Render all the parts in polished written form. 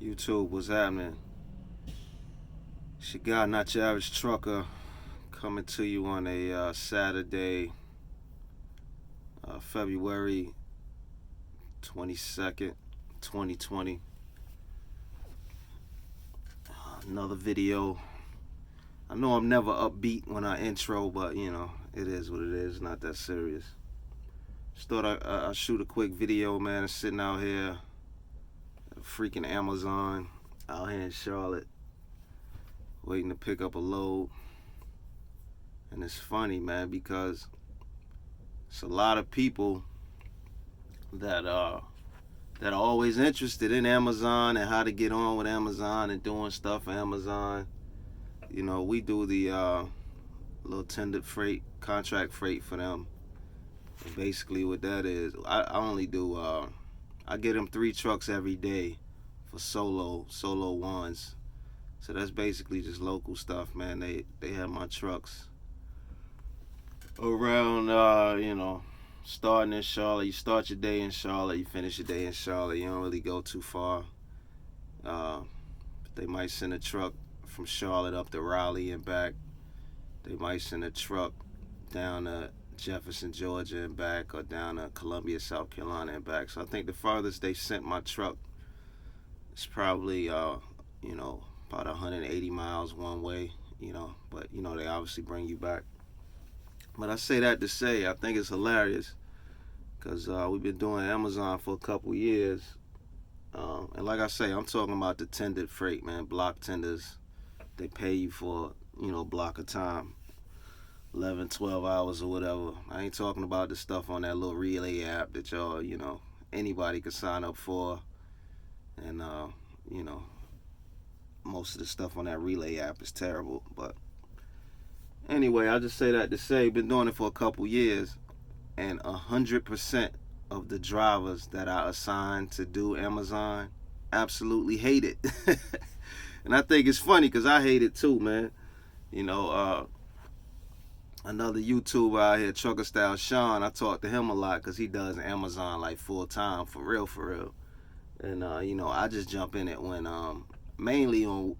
YouTube, what's happening? It's your guy, Not Your Average Trucker, coming to you on a Saturday, February 22nd, 2020. Another video. I know I'm never upbeat when I intro, but it is what it is, not that serious. Just thought I'd shoot a quick video, man. I'm sitting out here at freaking Amazon out here in Charlotte, waiting to pick up a load. And it's funny, man, because it's a lot of people that are always interested in Amazon and how to get on with Amazon and doing stuff for Amazon. We do the little tended freight, contract freight for them. And basically what that is, I only do, I get them 3 trucks every day for solo ones. So that's basically just local stuff, man. They have my trucks around, starting in Charlotte. You start your day in Charlotte, you finish your day in Charlotte. You don't really go too far. They might send a truck from Charlotte up to Raleigh and back. They might send a truck down to Jefferson, Georgia and back, or down to Columbia, South Carolina and back. So I think the farthest they sent my truck is probably, about 180 miles one way, but they obviously bring you back. But I say that to say, I think it's hilarious because we've been doing Amazon for a couple years. And like I say, I'm talking about the tended freight, man, block tenders. They pay you for, block of time, 11, 12 hours or whatever. I ain't talking about the stuff on that little relay app that y'all, anybody could sign up for. And, most of the stuff on that relay app is terrible. But anyway, I just say that to say, been doing it for a couple years, and 100% of the drivers that I assigned to do Amazon absolutely hate it. And I think it's funny because I hate it too, man. Another YouTuber out here, Trucker Style Sean, I talk to him a lot because he does Amazon like full time, for real. And I just jump in it when mainly on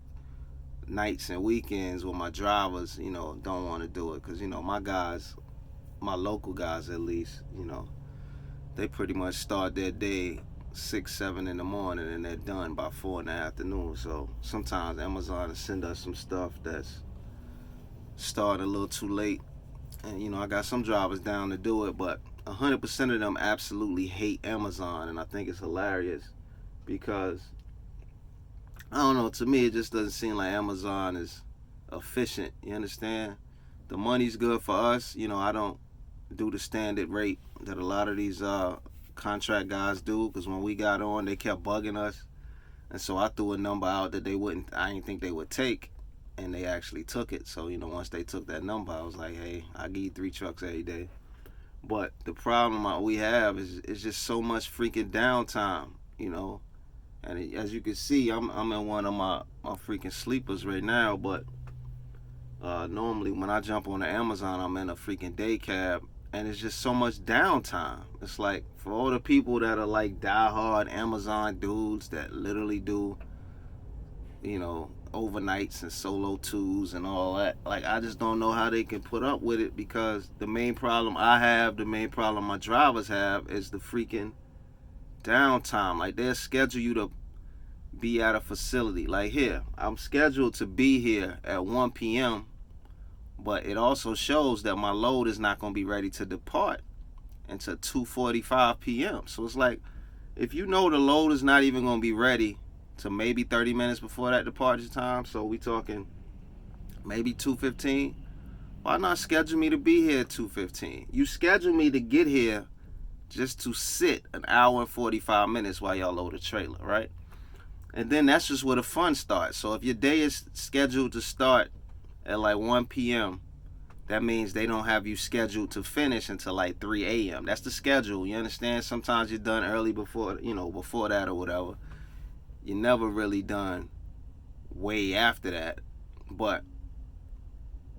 nights and weekends when my drivers, don't want to do it. Because, my guys, my local guys at least, they pretty much start their day 6, 7 in the morning and they're done by 4 in the afternoon. So sometimes Amazon will send us some stuff that's starting a little too late. And, I got some drivers down to do it, but 100% of them absolutely hate Amazon. And I think it's hilarious because, I don't know, to me it just doesn't seem like Amazon is efficient. You understand? The money's good for us. I don't do the standard rate that a lot of these contract guys do, because when we got on, they kept bugging us. And so I threw a number out that I didn't think they would take, and they actually took it. So, once they took that number, I was like, hey, I'll give you 3 trucks every day. But the problem we have is just so much freaking downtime, And as you can see, I'm in one of my freaking sleepers right now. But normally when I jump on the Amazon, I'm in a freaking day cab, and it's just so much downtime. It's like, for all the people that are like diehard Amazon dudes that literally do, overnights and solo twos and all that, like, I just don't know how they can put up with it, because the main problem my drivers have is the freaking downtime. Like, they'll schedule you to be at a facility. Like, here, I'm scheduled to be here at 1 p.m., but it also shows that my load is not going to be ready to depart until 2:45 p.m. So it's like, if the load is not even going to be ready to maybe 30 minutes before that departure time, so we talking maybe 2:15, why not schedule me to be here at 2:15? You schedule me to get here just to sit an hour and 45 minutes while y'all load a trailer, right? And then that's just where the fun starts. So if your day is scheduled to start at like 1 p.m., that means they don't have you scheduled to finish until like 3 a.m. That's the schedule, you understand? Sometimes you're done early before that or whatever. You're never really done way after that. But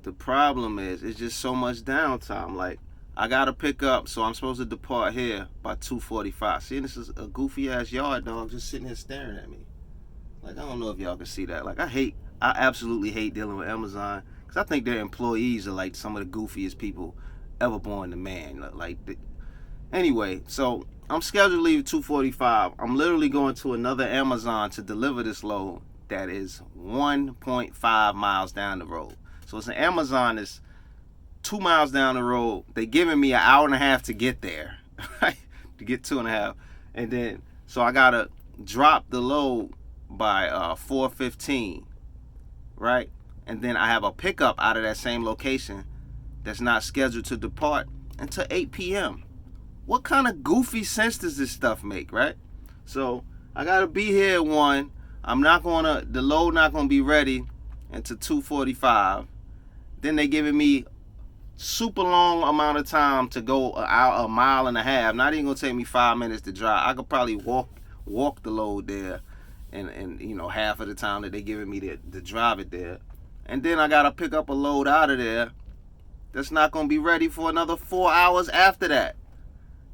the problem is, it's just so much downtime. Like, I gotta pick up, so I'm supposed to depart here by 2:45. See, this is a goofy ass yard dog just sitting here staring at me. Like, I don't know if y'all can see that. Like, I absolutely hate dealing with Amazon because I think their employees are like some of the goofiest people ever born to man. Anyway, so I'm scheduled to leave at 2:45. I'm literally going to another Amazon to deliver this load that is 1.5 miles down the road. So it's an Amazon that's 2 miles down the road. They giving me an hour and a half to get there, right? To get 2.5, and then so I gotta drop the load by 4:15, right? And then I have a pickup out of that same location that's not scheduled to depart until 8 p.m. What kind of goofy sense does this stuff make, right? So I gotta be here at 1. The load not gonna be ready until 2:45. Then they giving me super long amount of time to go a mile and a half. Not even gonna take me 5 minutes to drive. I could probably walk the load there, and half of the time that they giving me to drive it there. And then I gotta pick up a load out of there that's not gonna be ready for another 4 hours after that.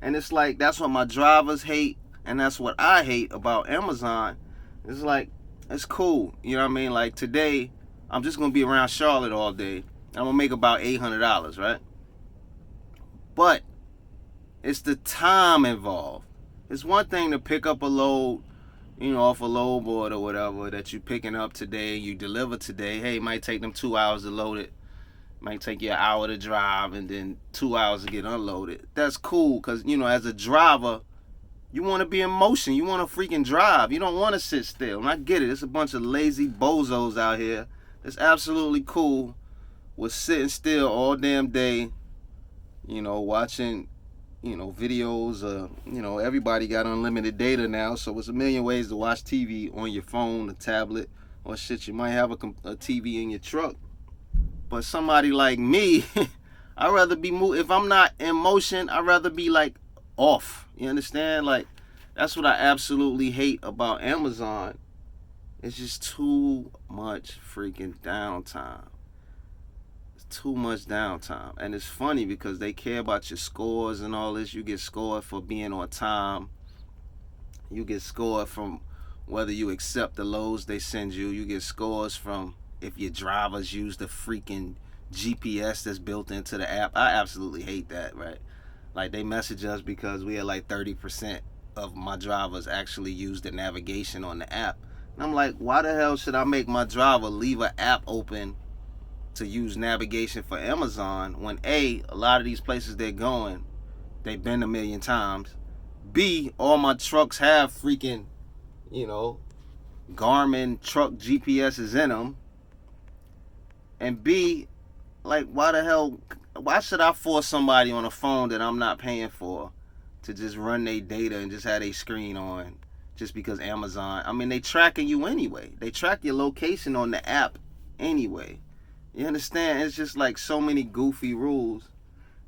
And it's like, that's what my drivers hate, and that's what I hate about Amazon. It's like, it's cool, you know what I mean? Like, today I'm just gonna be around Charlotte all day. I'm gonna make about $800, right? But it's the time involved. It's one thing to pick up a load, off a load board or whatever that you picking up today, you deliver today. Hey, it might take them 2 hours to load it. Might take you an hour to drive and then 2 hours to get unloaded. That's cool because, as a driver, you want to be in motion. You want to freaking drive. You don't want to sit still. And I get it. It's a bunch of lazy bozos out here. It's absolutely cool with sitting still all damn day, watching, videos. Everybody got unlimited data now, so it's a million ways to watch TV on your phone, a tablet, or shit. You might have a TV in your truck. But somebody like me, I'd rather be if I'm not in motion, I'd rather be like off. You understand? Like, that's what I absolutely hate about Amazon. It's just too much freaking downtime. It's too much downtime. And it's funny because they care about your scores and all this. You get scored for being on time. You get scored from whether you accept the loads they send you. You get scores from if your drivers use the freaking GPS that's built into the app. I absolutely hate that, right? Like, they message us because we had like 30% of my drivers actually use the navigation on the app. And I'm like, why the hell should I make my driver leave an app open to use navigation for Amazon when A, a lot of these places they're going, they've been a million times. B, all my trucks have freaking, Garmin truck GPSs in them. And B, like, why should I force somebody on a phone that I'm not paying for to just run their data and just have their screen on just because Amazon, they tracking you anyway. They track your location on the app anyway. You understand? It's just like so many goofy rules.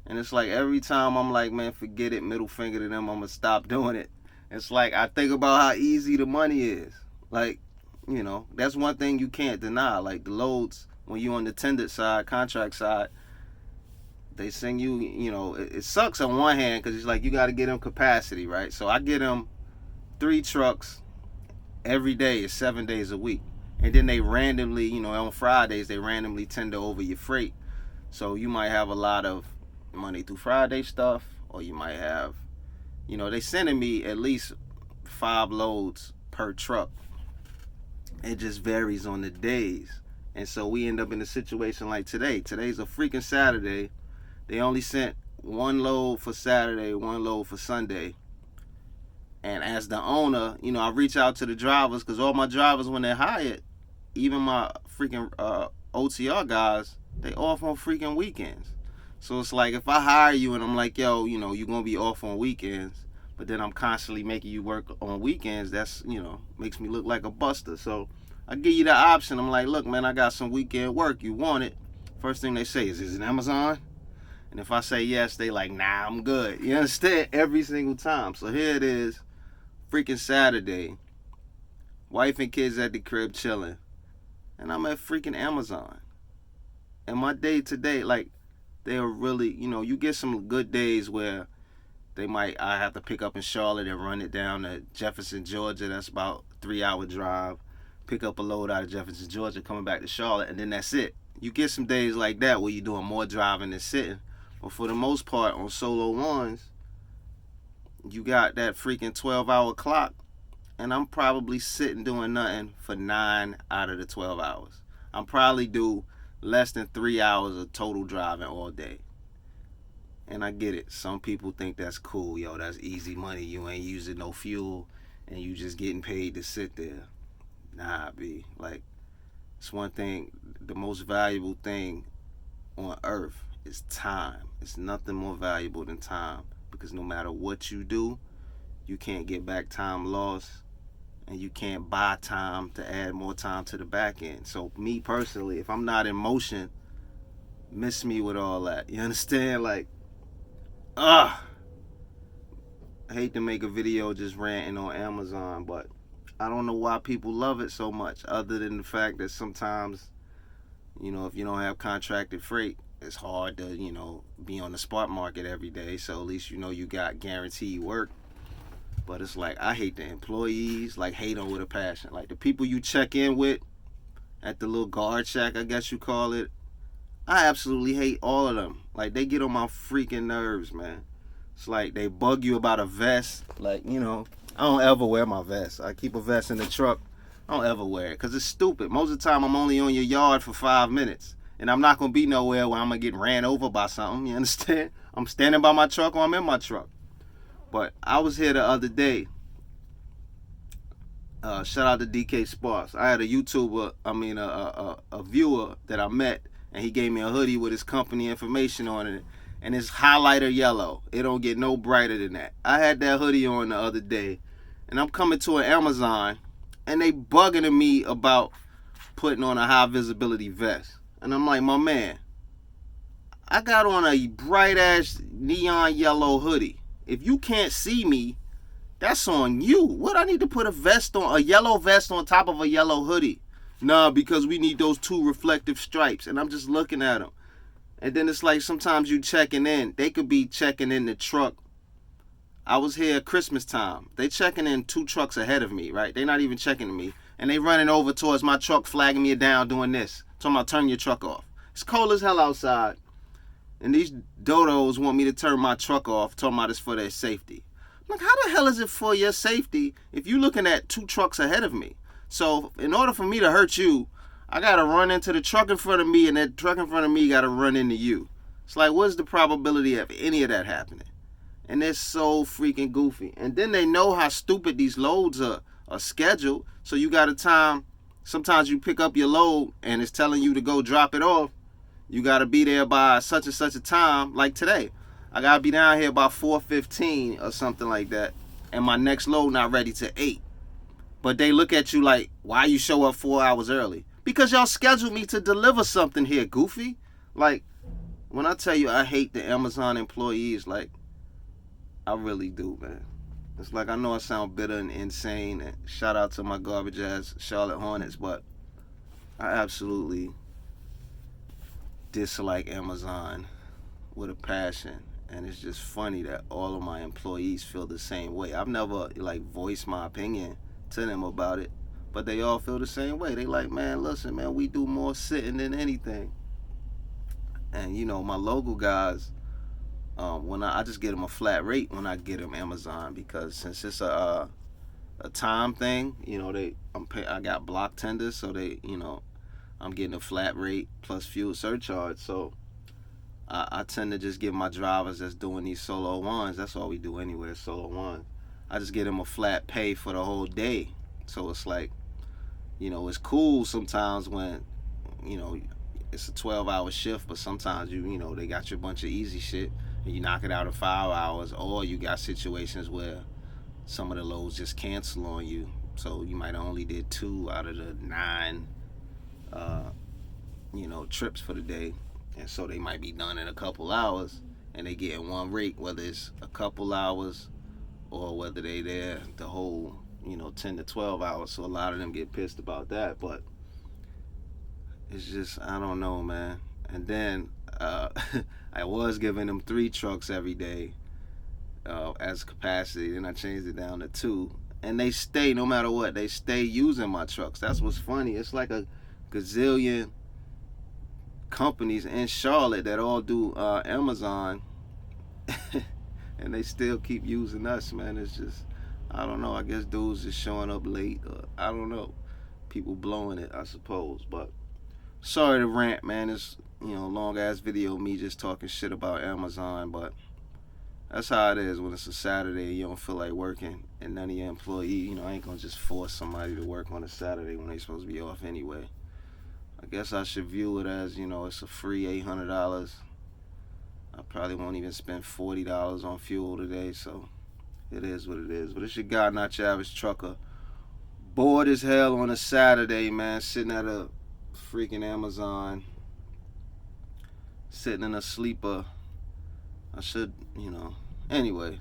And it's like every time I'm like, man, forget it, middle finger to them, I'm gonna stop doing it. It's like I think about how easy the money is. Like, that's one thing you can't deny. Like, the loads, when you on the tendered side, contract side, they send you, it sucks on one hand because it's like you got to get them capacity, right? So I get them 3 trucks every day. It's 7 days a week. And then they randomly, on Fridays, they randomly tender over your freight. So you might have a lot of Monday through Friday stuff, or you might have, they sending me at least 5 loads per truck. It just varies on the days. And so we end up in a situation like today. Today's a freaking Saturday. They only sent 1 load for Saturday, 1 load for Sunday. And as the owner, I reach out to the drivers because all my drivers, when they're hired, even my freaking OTR guys, they off on freaking weekends. So it's like, if I hire you and I'm like, yo, you're going to be off on weekends, but then I'm constantly making you work on weekends, that's, makes me look like a buster. So I give you the option. I'm like, look, man, I got some weekend work. You want it? First thing they say is it Amazon? And if I say yes, they like, nah, I'm good. You understand? Every single time. So here it is, freaking Saturday. Wife and kids at the crib chilling. And I'm at freaking Amazon. And my day to day, like, they are really, you get some good days where I have to pick up in Charlotte and run it down to Jefferson, Georgia. That's about a 3-hour drive. pick up a load out of Jefferson, Georgia, coming back to Charlotte, and then that's it. You get some days like that where you're doing more driving than sitting. But for the most part, on solo ones, you got that freaking 12-hour clock, and I'm probably sitting doing nothing for 9 out of the 12 hours. I'm probably do less than 3 hours of total driving all day. And I get it. Some people think that's cool. Yo, that's easy money. You ain't using no fuel, and you just getting paid to sit there. Nah, B. Like, it's one thing. The most valuable thing on earth is time. It's nothing more valuable than time, because no matter what you do, you can't get back time lost, and you can't buy time to add more time to the back end. So me personally, if I'm not in motion, miss me with all that. You understand? Like, I hate to make a video just ranting on Amazon, but I don't know why people love it so much, other than the fact that sometimes, you know, if you don't have contracted freight, it's hard to, you know, be on the spot market every day. So at least you know you got guaranteed work. But it's like, I hate the employees, like, hate them with a passion. Like, the people you check in with at the little guard shack, I guess you call it, I absolutely hate all of them. Like, they get on my freaking nerves, man. It's like they bug you about a vest. Like, you know, I don't ever wear my vest. I keep a vest in the truck. I don't ever wear it because it's stupid. Most of the time, I'm only on your yard for 5 minutes. And I'm not going to be nowhere where I'm going to get ran over by something. You understand? I'm standing by my truck or I'm in my truck. But I was here the other day. Shout out to DK Sparks. I had a YouTuber, a viewer that I met, and he gave me a hoodie with his company information on it. And it's highlighter yellow. It don't get no brighter than that. I had that hoodie on the other day, and I'm coming to an Amazon, and they bugging me about putting on a high visibility vest. And I'm like, my man, I got on a bright ass neon yellow hoodie. If you can't see me, that's on you. What, I need to put a yellow vest on top of a yellow hoodie? Nah, because we need those 2 reflective stripes. And I'm just looking at them. And then it's like, sometimes you checking in. They could be checking in the truck. I was here at Christmas time. They checking in 2 trucks ahead of me, right? They not even checking me. And they running over towards my truck, flagging me down, doing this. Talking about turn your truck off. It's cold as hell outside. And these dodos want me to turn my truck off, talking about it's for their safety. I'm like, how the hell is it for your safety if you're looking at 2 trucks ahead of me? So in order for me to hurt you, I got to run into the truck in front of me, and that truck in front of me got to run into you. It's like, what's the probability of any of that happening? And it's so freaking goofy. And then they know how stupid these loads are scheduled. So you got a time, sometimes you pick up your load, and it's telling you to go drop it off. You got to be there by such and such a time, like today. I got to be down here by 4:15 or something like that. And my next load not ready till 8. But they look at you like, why you show up 4 hours early? Because y'all scheduled me to deliver something here, goofy. Like, when I tell you I hate the Amazon employees, like, I really do, man. It's like, I know I sound bitter and insane. And shout out to my garbage ass Charlotte Hornets, but I absolutely dislike Amazon with a passion. And it's just funny that all of my employees feel the same way. I've never, like, voiced my opinion to them about it, but they all feel the same way. They like, man, listen, man, we do more sitting than anything. And, you know, my local guys, when I just get them a flat rate when I get them Amazon, because since it's a time thing, you know, I got block tenders, so they, you know, I'm getting a flat rate plus fuel surcharge. So I tend to just give my drivers that's doing these solo ones, that's all we do anyway, solo ones, I just get them a flat pay for the whole day. So it's like, you know, it's cool sometimes when, you know, it's a 12-hour shift, but sometimes you know, they got you a bunch of easy shit and you knock it out in 5 hours, or you got situations where some of the loads just cancel on you. So you might have only did 2 out of the 9, you know, trips for the day. And so they might be done in a couple hours, and they getting one rate, whether it's a couple hours or whether they there the whole, you know, 10 to 12 hours. So a lot of them get pissed about that, but it's just, I don't know, man. And then I was giving them 3 trucks every day as capacity. Then I changed it down to 2. and they stay, no matter what, they stay using my trucks. That's what's funny. It's like a gazillion companies in Charlotte that all do Amazon, and they still keep using us, man. It's just, I don't know. I guess dudes just showing up late. I don't know. People blowing it, I suppose. But sorry to rant, man. It's, long ass video of me just talking shit about Amazon, but that's how it is when it's a Saturday and you don't feel like working, and none of your employees, I ain't gonna just force somebody to work on a Saturday when they supposed to be off anyway. I guess I should view it as, it's a free $800. I probably won't even spend $40 on fuel today, so it is what it is. But it's your guy, not your average trucker. Bored as hell on a Saturday, man, sitting at a freaking Amazon, sitting in a sleeper. I should, anyway.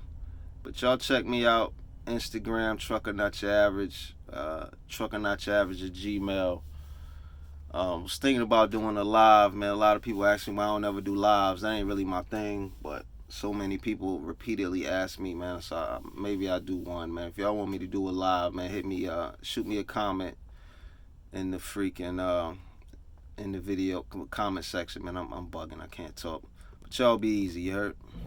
But y'all check me out. Instagram, Trucker Not Your Average. Trucker Not Your Average at Gmail. Was thinking about doing a live, man. A lot of people ask me why I don't ever do lives. That ain't really my thing, but so many people repeatedly ask me, man. So maybe I'll do one, man. If y'all want me to do a live, man, hit me, shoot me a comment in the freaking, in the video comment section, man. I'm bugging. I can't talk. But y'all be easy, you heard?